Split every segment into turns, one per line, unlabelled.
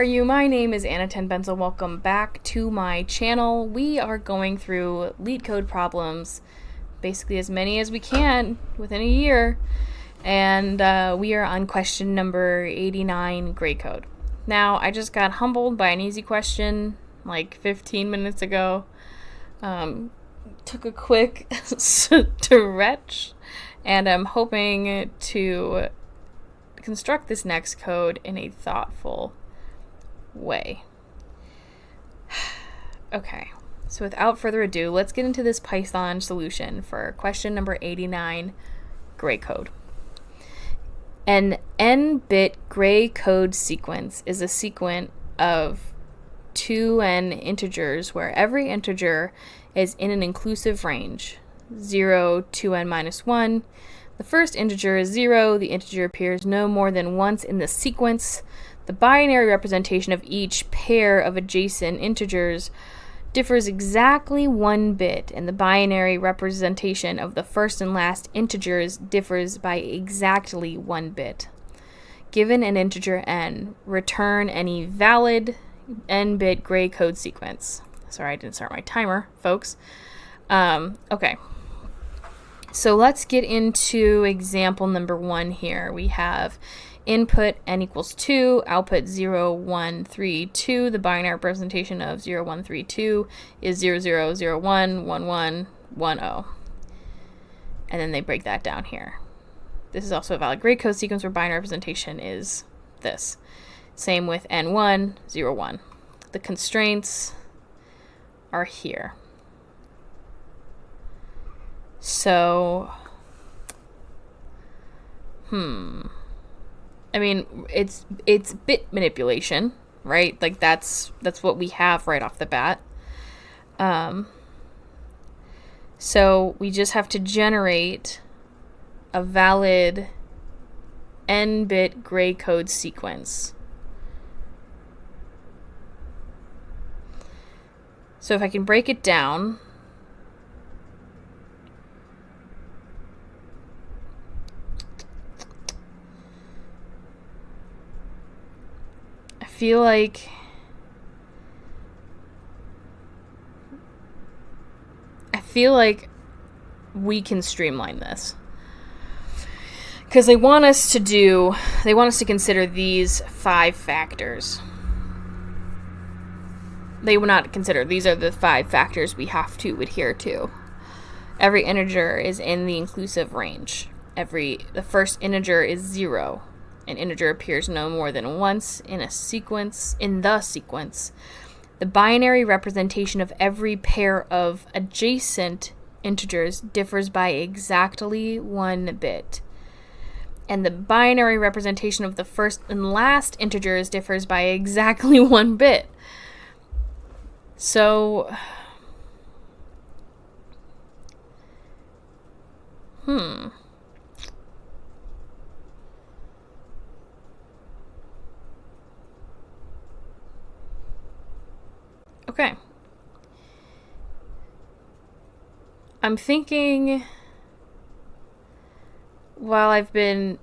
are you? My name is Anna Tenbenzel. Welcome back to my channel. We are going through LeetCode problems, basically as many as we can within a year, and we are on question number 89, gray code. Now, I just got humbled by an easy question like 15 minutes ago. Took a quick stretch, and I'm hoping to construct this next code in a thoughtful way. Okay, so without further ado, let's get into this Python solution for question number 89, gray code. An n-bit gray code sequence is a sequence of 2n integers where every integer is in an inclusive range, 0 to n minus 1. The first integer is 0. The integer appears no more than once in the sequence. The binary representation of each pair of adjacent integers differs exactly 1 bit, and the binary representation of the first and last integers differs by exactly 1 bit. Given an integer n, return any valid n-bit gray code sequence. Sorry, I didn't start my timer, folks. Okay. So let's get into example number 1 here. We have input n equals 2, output 0, 1, 3, 2. The binary representation of 0, 1, 3, 2 is 0, 0, 0, 1, 1, 1, 1, 0. And then they break that down here. This is also a valid gray code sequence where binary representation is this. Same with n1, 0, 1. The constraints are here. So, I mean, it's bit manipulation, right? Like that's what we have right off the bat. So we just have to generate a valid n-bit gray code sequence. So if I can break it down, I feel like we can streamline this. Because they want us to consider these 5 factors. They will not consider, these are the 5 factors we have to adhere to. Every integer is in the inclusive range. The first integer is 0. An integer appears no more than once in the sequence. The binary representation of every pair of adjacent integers differs by exactly 1 bit. And the binary representation of the first and last integers differs by exactly 1 bit. So, okay. I'm thinking, while I've been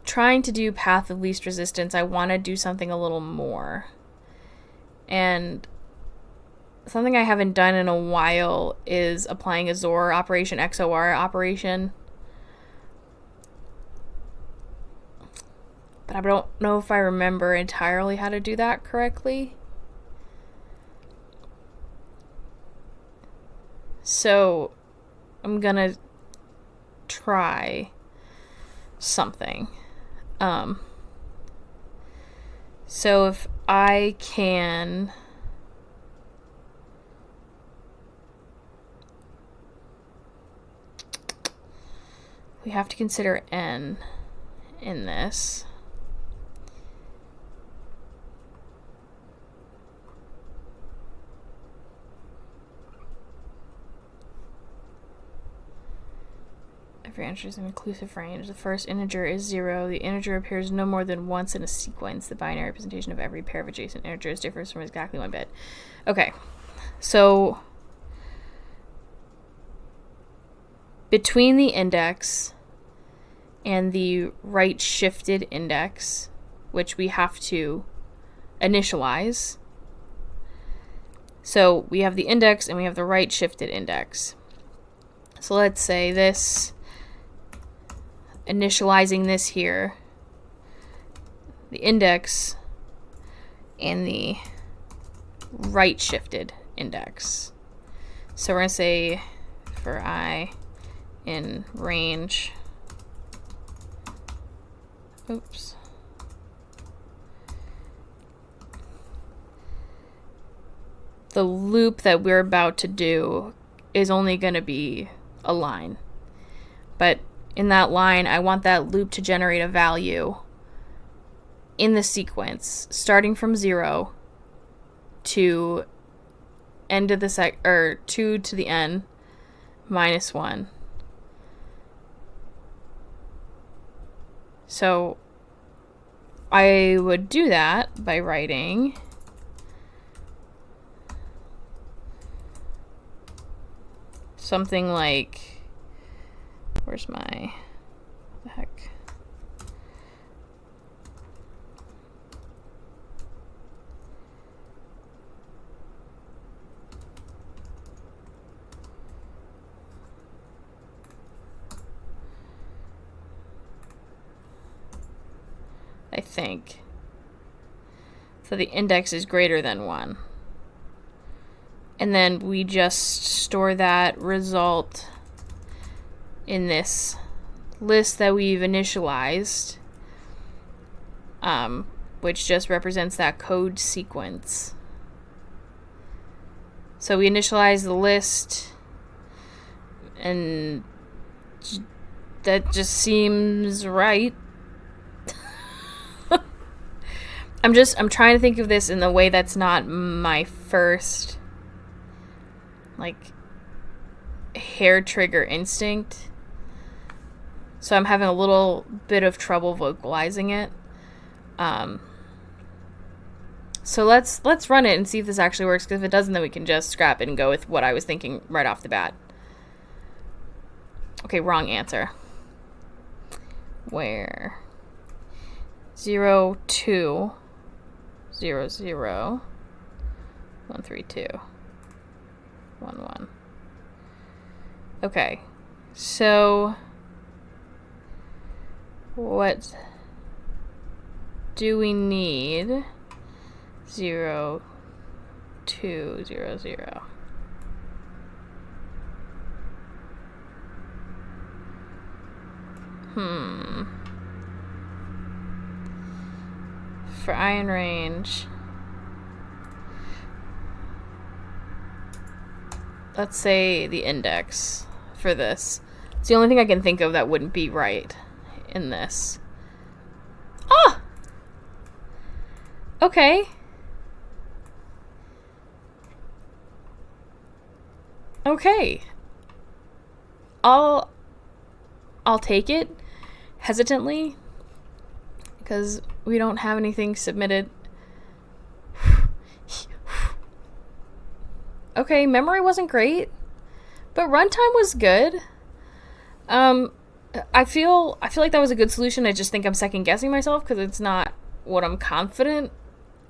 trying to do path of least resistance, I want to do something a little more. And something I haven't done in a while is applying a XOR operation, XOR operation. But I don't know if I remember entirely how to do that correctly. So I'm gonna try something. So if I can we have to consider n in this. Every integer is an inclusive range. The first integer is 0. The integer appears no more than once in a sequence. The binary representation of every pair of adjacent integers differs from exactly 1 bit. Okay, so between the index and the right shifted index, which we have to initialize. So we have the index and we have the right shifted index. So let's say this, initializing this here, the index and the right shifted index. So we're going to say for I in range, oops, the loop that we're about to do is only going to be a line. But in that line, I want that loop to generate a value in the sequence, starting from 0 to end of the 2 to the n minus 1. So I would do that by writing something like, where's my, what the heck? I think. So the index is greater than 1. And then we just store that result in this list that we've initialized, which just represents that code sequence. So we initialize the list, and that just seems right. I'm trying to think of this in the way that's not my first, like, hair trigger instinct. So I'm having a little bit of trouble vocalizing it. So let's run it and see if this actually works, because if it doesn't, then we can just scrap it and go with what I was thinking right off the bat. Okay, wrong answer. Where? 0, 2, 0, 0, 1, 3, 2, 1, 1. Okay, so what do we need? 0, 2, 0, 0. For I in range, let's say the index for this. It's the only thing I can think of that wouldn't be right in this. Ah! Okay. Okay. I'll take it hesitantly, because we don't have anything submitted. Okay, memory wasn't great, but runtime was good. I feel like that was a good solution. I just think I'm second guessing myself because it's not what I'm confident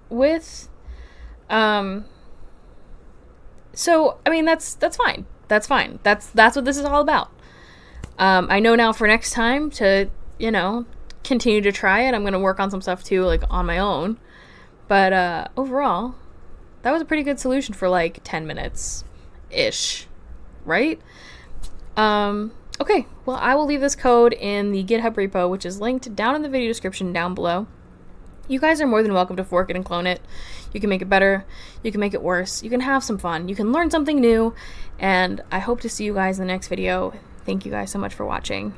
with. So I mean, that's fine. That's fine. That's what this is all about. I know now for next time to, continue to try it. I'm going to work on some stuff too, like on my own. But overall, that was a pretty good solution for like 10 minutes-ish, right? Okay, well, I will leave this code in the GitHub repo, which is linked down in the video description down below. You guys are more than welcome to fork it and clone it. You can make it better. You can make it worse. You can have some fun. You can learn something new. And I hope to see you guys in the next video. Thank you guys so much for watching.